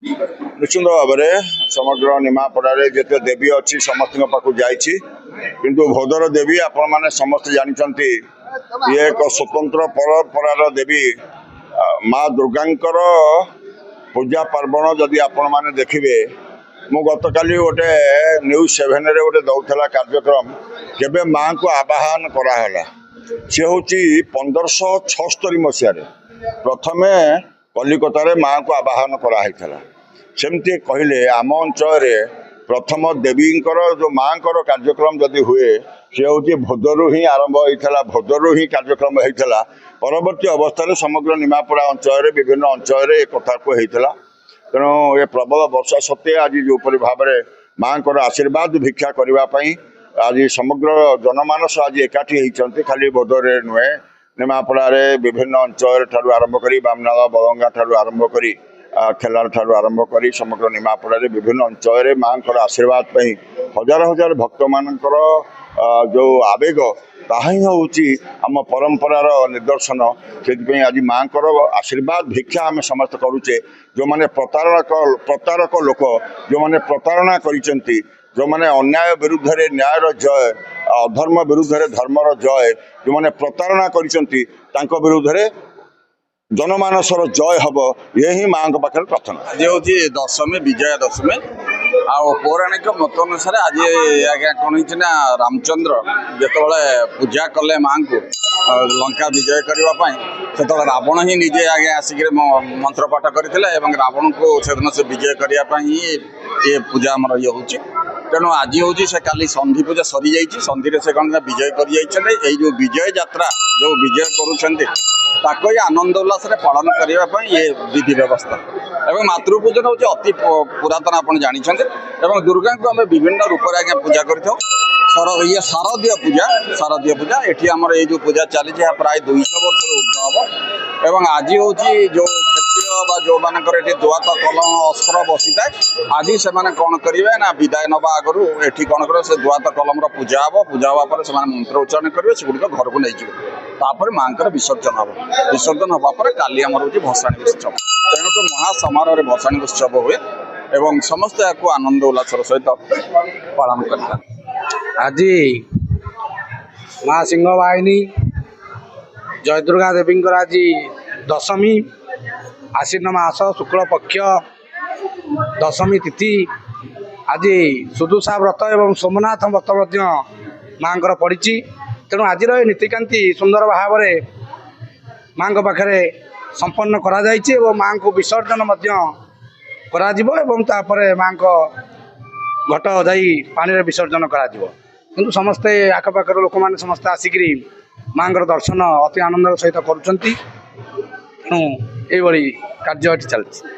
निश्चित भाव में समग्र निमापड़ा जिते देवी अच्छी समस्त पाक जाइए किंतु भोदर देवी आपण मैंने समस्त जानते ये एक स्वतंत्र परंपरार देवी माँ दुर्गांकर पूजा पार्वण जदि आपण मैंने देखिए मु गत काली गोटे न्यूज 7 रे गोटे दौला कार्यक्रम केबे माँ को आवाहन कराला सी हूँ 1576 मसीह प्रथम कलिकतार माँ को आवाहन कराइला सेमती कहले आम अंचल प्रथम देवींकर जो माँ कार्यक्रम जदि हुए सी हूँ भोदरू ही आरंभ होता भोदरू ही कार्यक्रम होता परवर्ती अवस्था समग्र निमापड़ा अंचल विभिन्न अंचल एक कथा को होता तेणु ये प्रबल वर्षा सत्वे आज जो भाव में माँ आशीर्वाद भिक्षा करने आज समग्र जनमानस आज एकाठी होती खाली भोदर नुहे निमापड़ा विभिन्न अंचल ठारू आरंभ कर बामनाला बलंगा ठारू आरंभ कर खेलार ठारू आरंभ कर समग्र निमापड़ा विभिन्न अंचल माँ आशीर्वाद हजार हजार भक्त मानकर जो आवेग ताही हूँ आम परंपरार निदर्शन से आज माँ आशीर्वाद भिक्षा आम समस्त करुचे जो मैंने प्रतारक लोक जो मैंने प्रतारणा करिसेंती जो मैंने अन्याय विरुद्ध रे न्यायर जय अधर्म विरुद्ध रे धर्मर जय जो मैंने प्रतारणा करिसेंती तांको विरुद्ध रे जनमानसर जय हम यही माँ पाखे प्रार्थना। आज हूँ दशमी विजया दशमी आ पौराणिक मत अनुसार आज आज्ञा कौन होना रामचंद्र जिते पूजा कले माँ को लंका विजय करने से रावण ही निजे आगे आसिक मंत्र पाठ करते रावण को सेदिन से विजय करने ये पूजा आमर ये हूँ तेणु आज हूँ से काली संधि पूजा सरी जाइए संधि से कौन विजय कर जो विजय यात्रा जो विजय करुँच आनंद उल्लास पालन करने ये विधि व्यवस्था एवं मातृपूजन हूँ अति पुरातन आप जानते एवं दुर्गा को आम विभिन्न रूप आज्ञा पूजा कर ये शारदीय पूजा ये आमर ये जो पूजा चली प्राय 200 वर्ष ऊर्ध हम एवं आज हूँ जो क्षत्रिय जो मानकर दुआत कलम अस्त्र बसी थाए आज से कौन करेंगे ना विदाय नवा आगु ये कौन कर दुआत कलम पूजा हम पूजा हाँपर से मंत्र उच्चारण करेंगे सेगुड़िक घर को नहीं तापर माँ विसर्जन हम विसर्जन हाँपर काली आमर हूँ भसाणी उत्सव तेणुक महासमारोह भसाणी उत्सव हुए एवं समस्त या आनंद उल्लास सहित पालन करता। आज माँ सिंहवाहिनी जय दुर्गा देवी आज दशमी आश्विन मास शुक्ल पक्ष दशमी तिथि आज सुदुषा व्रत एवं सोमनाथ व्रत माँ पड़ी तेणु आज नीतिकांति सुंदर भाव में माँ पाखे संपन्न करा माँ को विसर्जन करा माँ घट जाई पानी विसर्जन करा किंतु समस्ते आखपाखर लोक मैंने समस्ते आसिक माँ दर्शन अति आनंद सहित करुँच तेणु ये कार्य चलती।